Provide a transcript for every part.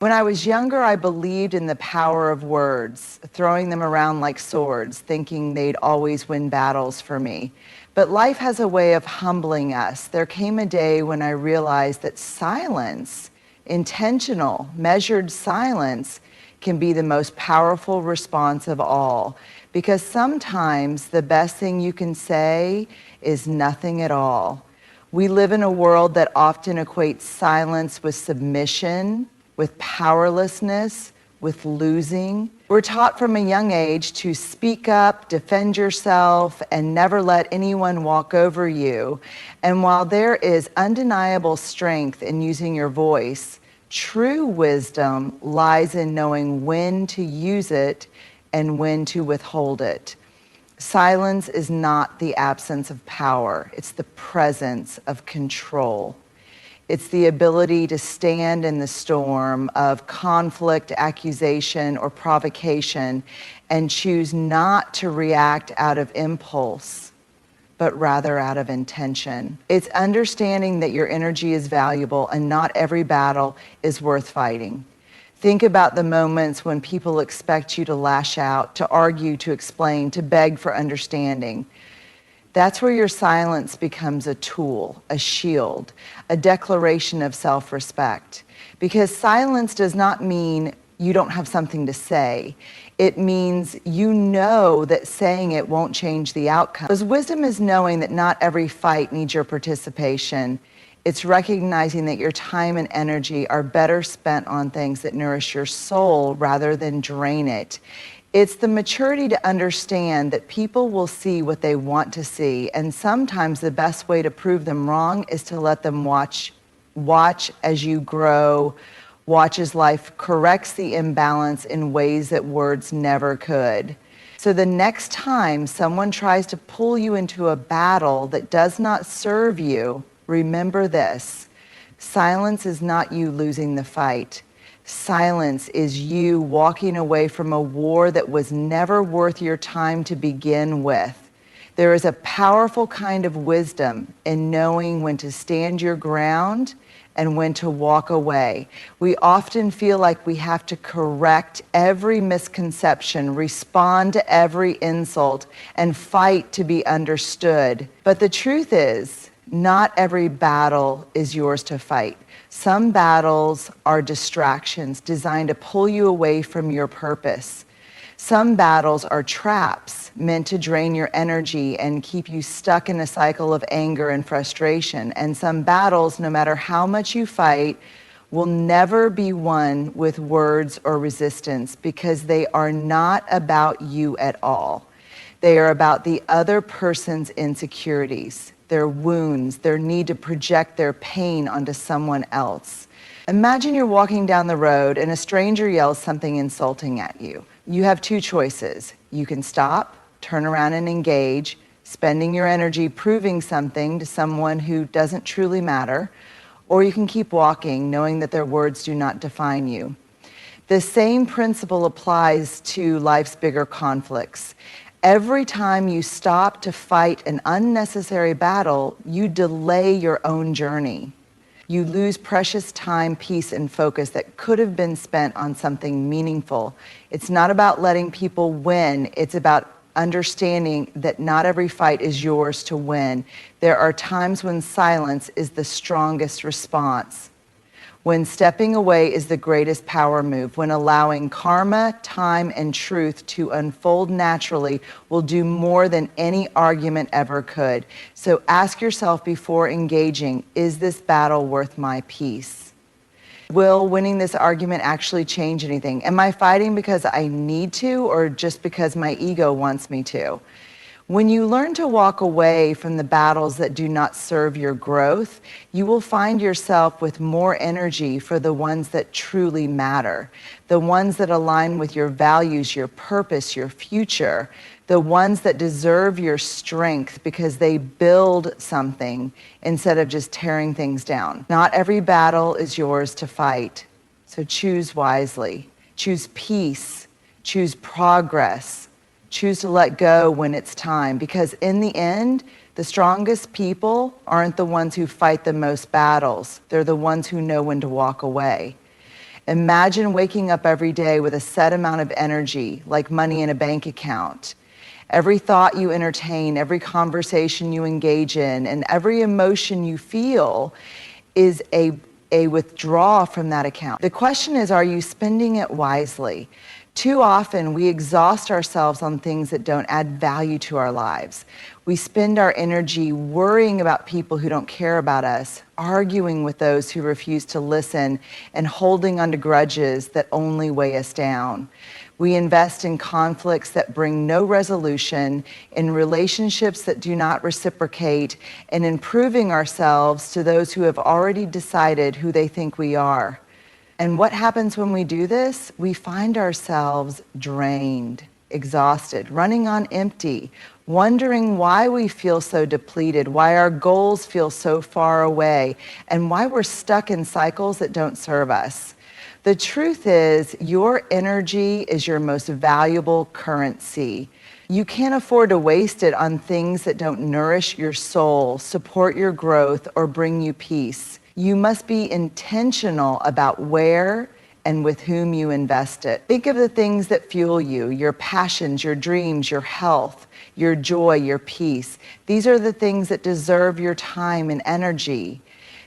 When I was younger, I believed in the power of words, throwing them around like swords, thinking they'd always win battles for me. But life has a way of humbling us. There came a day when I realized that silence, intentional, measured silence, can be the most powerful response of all. Because sometimes the best thing you can say is nothing at all. We live in a world that often equates silence with submission, with powerlessness, with losing. We're taught from a young age to speak up, defend yourself, and never let anyone walk over you. And while there is undeniable strength in using your voice, true wisdom lies in knowing when to use it and when to withhold it. Silence is not the absence of power, it's the presence of control. It's the ability to stand in the storm of conflict, accusation, or provocation and choose not to react out of impulse, but rather out of intention. It's understanding that your energy is valuable and not every battle is worth fighting. Think about the moments when people expect you to lash out, to argue, to explain, to beg for understanding. That's where your silence becomes a tool, a shield, a declaration of self-respect. Because silence does not mean you don't have something to say. It means you know that saying it won't change the outcome. Because wisdom is knowing that not every fight needs your participation. It's recognizing that your time and energy are better spent on things that nourish your soul rather than drain it. It's the maturity to understand that people will see what they want to see, and sometimes the best way to prove them wrong is to let them watch as you grow, watch as life corrects the imbalance in ways that words never could. So the next time someone tries to pull you into a battle that does not serve you, remember this: silence is not you losing the fight. Silence is you walking away from a war that was never worth your time to begin with. There is a powerful kind of wisdom in knowing when to stand your ground and when to walk away. We often feel like we have to correct every misconception, respond to every insult, and fight to be understood. But the truth is, not every battle is yours to fight. Some battles are distractions designed to pull you away from your purpose. Some battles are traps meant to drain your energy and keep you stuck in a cycle of anger and frustration. And some battles, no matter how much you fight, will never be won with words or resistance because they are not about you at all. They are about the other person's insecurities, their wounds, their need to project their pain onto someone else. Imagine you're walking down the road and a stranger yells something insulting at you. You have two choices. You can stop, turn around and engage, spending your energy proving something to someone who doesn't truly matter, or you can keep walking knowing that their words do not define you. The same principle applies to life's bigger conflicts. Every time you stop to fight an unnecessary battle, you delay your own journey. You lose precious time, peace, and focus that could have been spent on something meaningful. It's not about letting people win. It's about understanding that not every fight is yours to win. There are times when silence is the strongest response. When stepping away is the greatest power move, when allowing karma, time, and truth to unfold naturally will do more than any argument ever could. So ask yourself before engaging, is this battle worth my peace? Will winning this argument actually change anything? Am I fighting because I need to or just because my ego wants me to? When you learn to walk away from the battles that do not serve your growth, you will find yourself with more energy for the ones that truly matter, the ones that align with your values, your purpose, your future, the ones that deserve your strength because they build something instead of just tearing things down. Not every battle is yours to fight, so choose wisely. Choose peace, choose progress. Choose to let go when it's time, because in the end, the strongest people aren't the ones who fight the most battles. They're the ones who know when to walk away. Imagine waking up every day with a set amount of energy, like money in a bank account. Every thought you entertain, every conversation you engage in, and every emotion you feel is a withdrawal from that account. The question is, are you spending it wisely? Too often, we exhaust ourselves on things that don't add value to our lives. We spend our energy worrying about people who don't care about us, arguing with those who refuse to listen, and holding on to grudges that only weigh us down. We invest in conflicts that bring no resolution, in relationships that do not reciprocate, and in proving ourselves to those who have already decided who they think we are. And what happens when we do this? We find ourselves drained, exhausted, running on empty, wondering why we feel so depleted, why our goals feel so far away, and why we're stuck in cycles that don't serve us. The truth is, your energy is your most valuable currency. You can't afford to waste it on things that don't nourish your soul, support your growth, or bring you peace. You must be intentional about where and with whom you invest it. Think of the things that fuel you, your passions, your dreams, your health, your joy, your peace. These are the things that deserve your time and energy.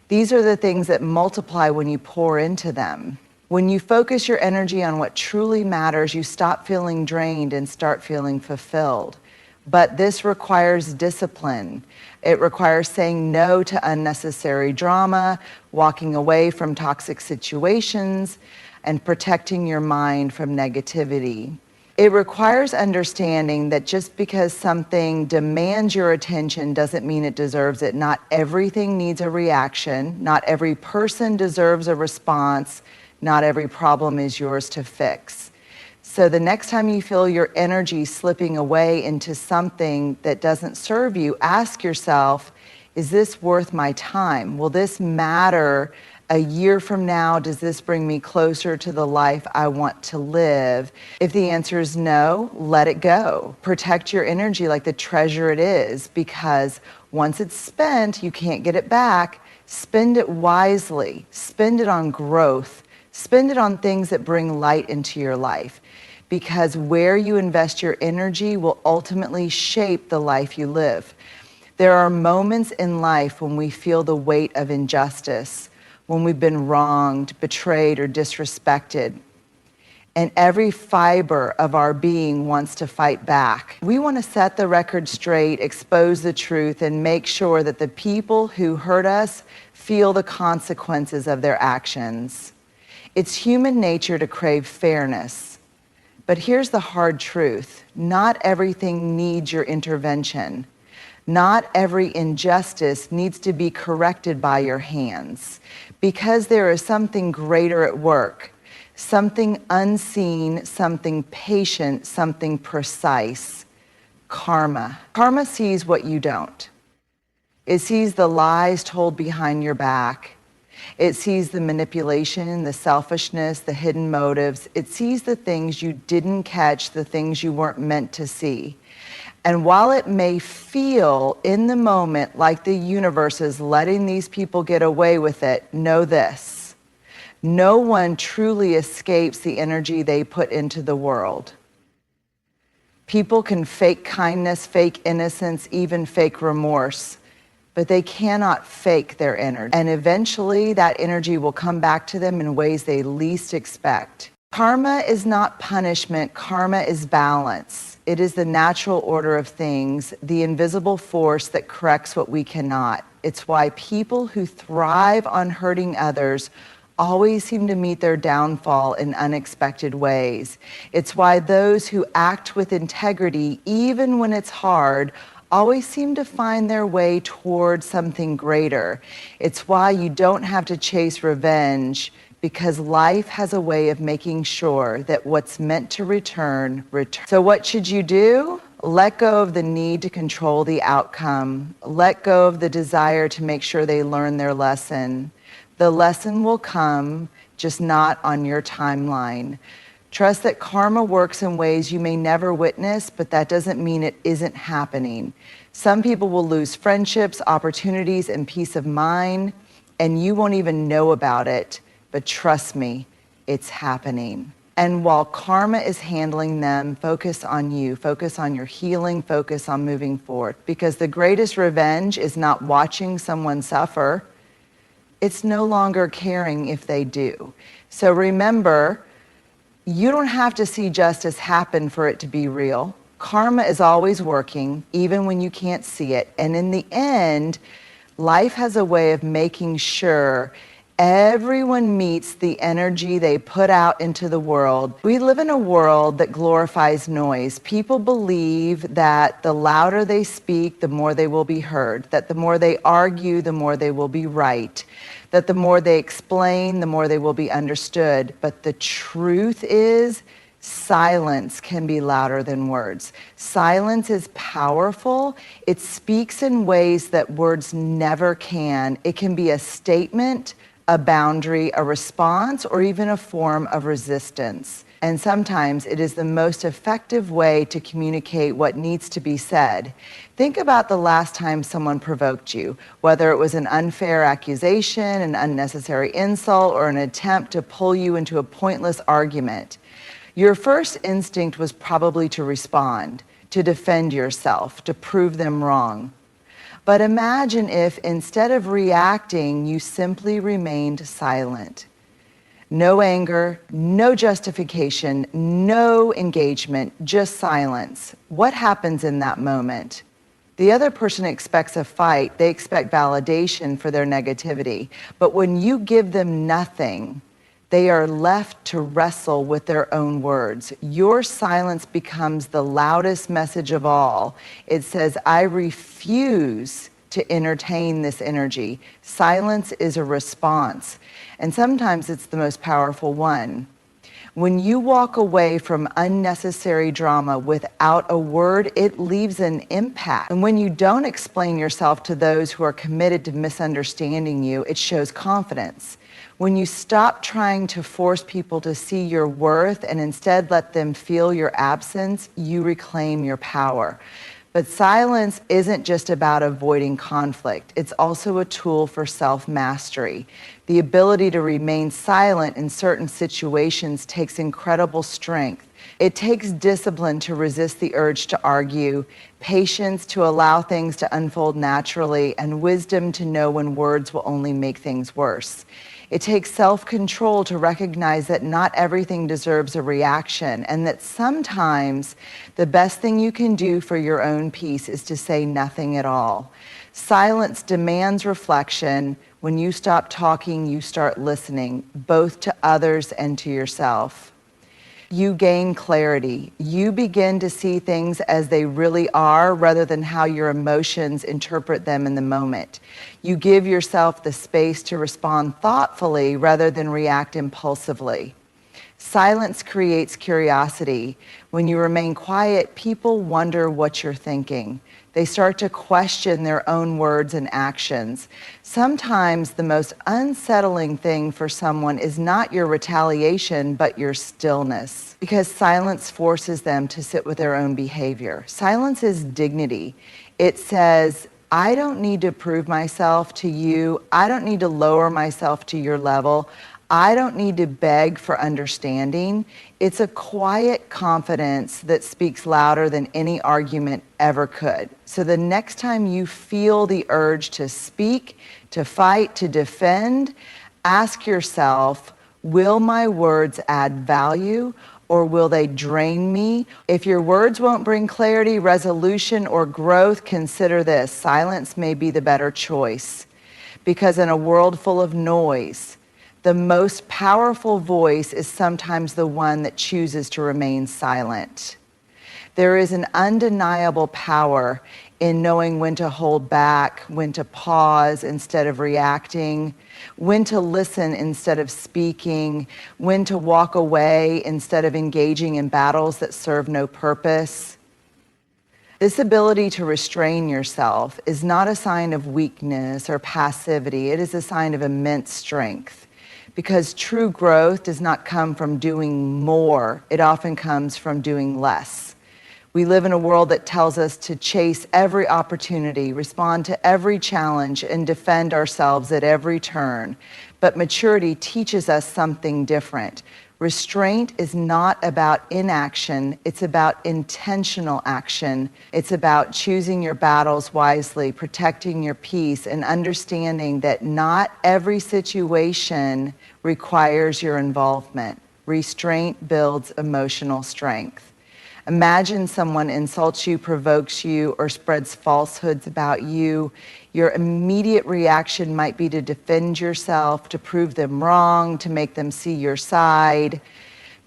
These are the things that multiply when you pour into them. When you focus your energy on what truly matters, you stop feeling drained and start feeling fulfilled. But this requires discipline. It requires saying no to unnecessary drama, walking away from toxic situations, and protecting your mind from negativity. It requires understanding that just because something demands your attention doesn't mean it deserves it. Not everything needs a reaction. Not every person deserves a response. Not every problem is yours to fix. So the next time you feel your energy slipping away into something that doesn't serve you, ask yourself, is this worth my time? Will this matter a year from now? Does this bring me closer to the life I want to live? If the answer is no, let it go. Protect your energy like the treasure it is, because once it's spent, you can't get it back. Spend it wisely. Spend it on growth. Spend it on things that bring light into your life, because where you invest your energy will ultimately shape the life you live. There are moments in life when we feel the weight of injustice, when we've been wronged, betrayed, or disrespected. And every fiber of our being wants to fight back. We want to set the record straight, expose the truth, and make sure that the people who hurt us feel the consequences of their actions. It's human nature to crave fairness. But here's the hard truth. Not everything needs your intervention. Not every injustice needs to be corrected by your hands, because there is something greater at work, something unseen, something patient, something precise. Karma. Karma sees what you don't. It sees the lies told behind your back. It sees the manipulation, the selfishness, the hidden motives. It sees the things you didn't catch, the things you weren't meant to see. And while it may feel in the moment like the universe is letting these people get away with it, know this: no one truly escapes the energy they put into the world. People can fake kindness, fake innocence, even fake remorse, but they cannot fake their energy. And eventually that energy will come back to them in ways they least expect. Karma is not punishment. Karma is balance. It is the natural order of things, the invisible force that corrects what we cannot. It's why people who thrive on hurting others always seem to meet their downfall in unexpected ways. It's why those who act with integrity, even when it's hard, always seem to find their way toward something greater. It's why you don't have to chase revenge, because life has a way of making sure that what's meant to return, returns. So what should you do? Let go of the need to control the outcome. Let go of the desire to make sure they learn their lesson. The lesson will come, just not on your timeline. Trust that karma works in ways you may never witness, but that doesn't mean it isn't happening. Some people will lose friendships, opportunities, and peace of mind, and you won't even know about it. But trust me, it's happening. And while karma is handling them, focus on you, focus on your healing, focus on moving forward. Because the greatest revenge is not watching someone suffer. It's no longer caring if they do. So remember, you don't have to see justice happen for it to be real. Karma is always working, even when you can't see it. And in the end, life has a way of making sure everyone meets the energy they put out into the world. We live in a world that glorifies noise. People believe that the louder they speak, the more they will be heard, that the more they argue, the more they will be right, that the more they explain, the more they will be understood. But the truth is, silence can be louder than words. Silence is powerful. It speaks in ways that words never can. It can be a statement, a boundary, a response, or even a form of resistance. And sometimes it is the most effective way to communicate what needs to be said. Think about the last time someone provoked you, whether it was an unfair accusation, an unnecessary insult, or an attempt to pull you into a pointless argument. Your first instinct was probably to respond, to defend yourself, to prove them wrong. But imagine if, instead of reacting, you simply remained silent. No anger, no justification, no engagement, just silence. What happens in that moment? The other person expects a fight. They expect validation for their negativity. But when you give them nothing, they are left to wrestle with their own words. Your silence becomes the loudest message of all. It says, I refuse to entertain this energy. Silence is a response, and sometimes it's the most powerful one. When you walk away from unnecessary drama without a word, it leaves an impact. And when you don't explain yourself to those who are committed to misunderstanding you, it shows confidence. When you stop trying to force people to see your worth and instead let them feel your absence, you reclaim your power. But silence isn't just about avoiding conflict. It's also a tool for self-mastery. The ability to remain silent in certain situations takes incredible strength. It takes discipline to resist the urge to argue, patience to allow things to unfold naturally, and wisdom to know when words will only make things worse. It takes self-control to recognize that not everything deserves a reaction, and that sometimes the best thing you can do for your own peace is to say nothing at all. Silence demands reflection. When you stop talking, you start listening, both to others and to yourself. You gain clarity. You begin to see things as they really are rather than how your emotions interpret them in the moment. You give yourself the space to respond thoughtfully rather than react impulsively. Silence creates curiosity. When you remain quiet, people wonder what you're thinking. They start to question their own words and actions. Sometimes the most unsettling thing for someone is not your retaliation, but your stillness, because silence forces them to sit with their own behavior. Silence is dignity. It says, I don't need to prove myself to you. I don't need to lower myself to your level. I don't need to beg for understanding. It's a quiet confidence that speaks louder than any argument ever could. So the next time you feel the urge to speak, to fight, to defend, ask yourself, will my words add value or will they drain me? If your words won't bring clarity, resolution, or growth, consider this. Silence may be the better choice, because in a world full of noise, the most powerful voice is sometimes the one that chooses to remain silent. There is an undeniable power in knowing when to hold back, when to pause instead of reacting, when to listen instead of speaking, when to walk away instead of engaging in battles that serve no purpose. This ability to restrain yourself is not a sign of weakness or passivity. It is a sign of immense strength. Because true growth does not come from doing more. It often comes from doing less. We live in a world that tells us to chase every opportunity, respond to every challenge, and defend ourselves at every turn. but maturity teaches us something different. Restraint is not about inaction, it's about intentional action. It's about choosing your battles wisely, protecting your peace, and understanding that not every situation requires your involvement. Restraint builds emotional strength. Imagine someone insults you, provokes you, or spreads falsehoods about you. Your immediate reaction might be to defend yourself, to prove them wrong, to make them see your side.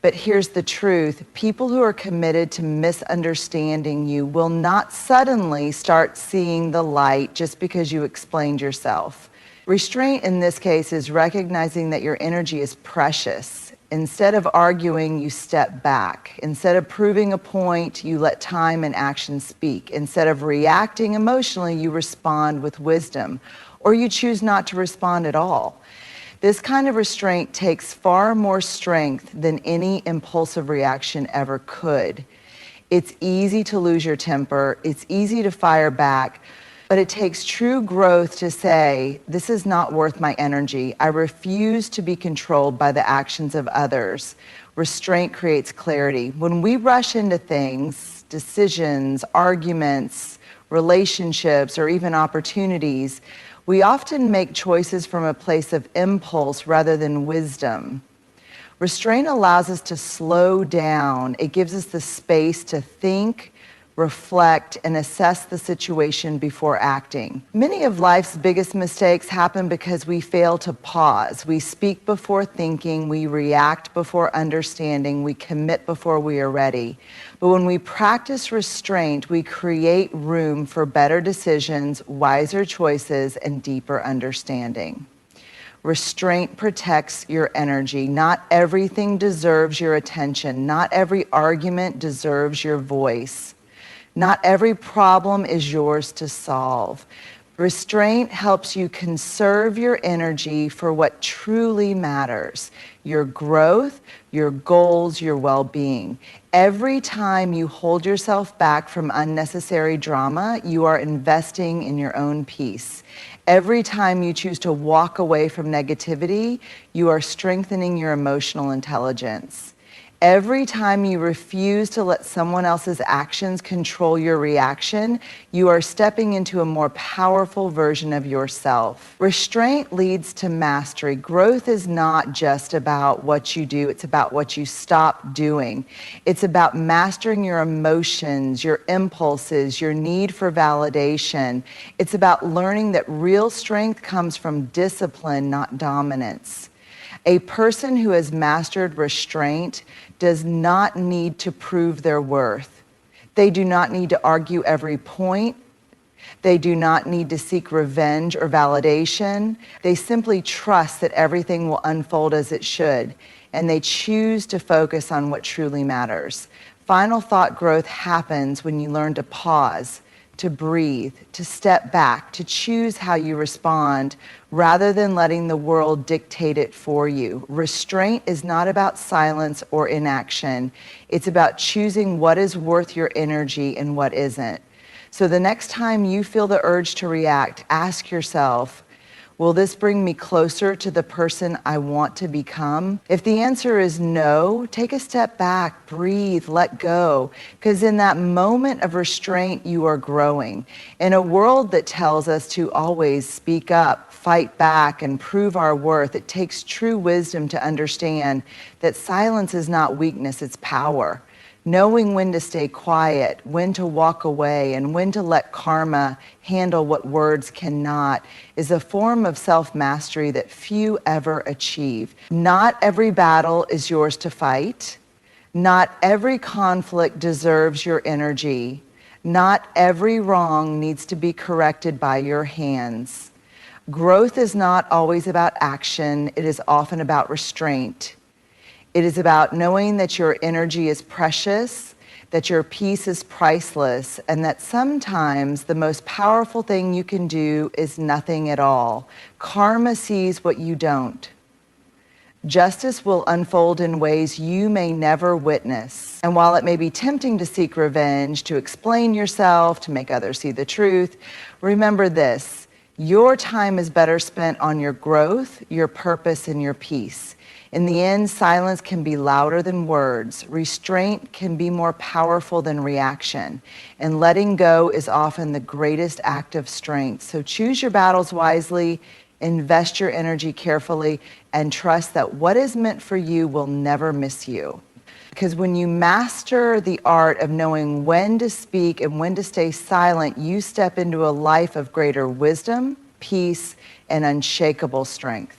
But here's the truth. People who are committed to misunderstanding you will not suddenly start seeing the light just because you explained yourself. Restraint in this case is recognizing that your energy is precious. Instead of arguing, you step back. Instead of proving a point, you let time and action speak. Instead of reacting emotionally, you respond with wisdom, or you choose not to respond at all. This kind of restraint takes far more strength than any impulsive reaction ever could. It's easy to lose your temper. It's easy to fire back. But it takes true growth to say, this is not worth my energy. I refuse to be controlled by the actions of others. Restraint creates clarity. When we rush into things, decisions, arguments, relationships, or even opportunities, we often make choices from a place of impulse rather than wisdom. Restraint allows us to slow down. It gives us the space to think, reflect, and assess the situation before acting. Many of life's biggest mistakes happen because we fail to pause. We speak before thinking, we react before understanding, we commit before we are ready. But when we practice restraint, we create room for better decisions, wiser choices, and deeper understanding. Restraint protects your energy. Not everything deserves your attention. Not every argument deserves your voice. Not every problem is yours to solve. Restraint helps you conserve your energy for what truly matters: your growth, your goals, your well-being. Every time you hold yourself back from unnecessary drama, you are investing in your own peace. Every time you choose to walk away from negativity, you are strengthening your emotional intelligence. Every time you refuse to let someone else's actions control your reaction, you are stepping into a more powerful version of yourself. Restraint leads to mastery. Growth is not just about what you do, it's about what you stop doing. It's about mastering your emotions, your impulses, your need for validation. It's about learning that real strength comes from discipline, not dominance. A person who has mastered restraint does not need to prove their worth. They do not need to argue every point. They do not need to seek revenge or validation. They simply trust that everything will unfold as it should, and they choose to focus on what truly matters. Final thought growth happens when you learn to pause, to breathe, to step back, to choose how you respond rather than letting the world dictate it for you. Restraint is not about silence or inaction. It's about choosing what is worth your energy and what isn't. So the next time you feel the urge to react, ask yourself, will this bring me closer to the person I want to become? If the answer is no, take a step back, breathe, let go, because in that moment of restraint, you are growing. In a world that tells us to always speak up, fight back, and prove our worth, it takes true wisdom to understand that silence is not weakness, it's power. Knowing when to stay quiet, when to walk away, and when to let karma handle what words cannot is a form of self-mastery that few ever achieve. Not every battle is yours to fight. Not every conflict deserves your energy. Not every wrong needs to be corrected by your hands. Growth is not always about action. It is often about restraint. It is about knowing that your energy is precious, that your peace is priceless, and that sometimes the most powerful thing you can do is nothing at all. Karma sees what you don't. Justice will unfold in ways you may never witness. And while it may be tempting to seek revenge, to explain yourself, to make others see the truth, remember this: Your time is better spent on your growth, your purpose, and your peace. In the end, silence can be louder than words. Restraint can be more powerful than reaction. And letting go is often the greatest act of strength. So choose your battles wisely, invest your energy carefully, and trust that what is meant for you will never miss you. Because when you master the art of knowing when to speak and when to stay silent, you step into a life of greater wisdom, peace, and unshakable strength.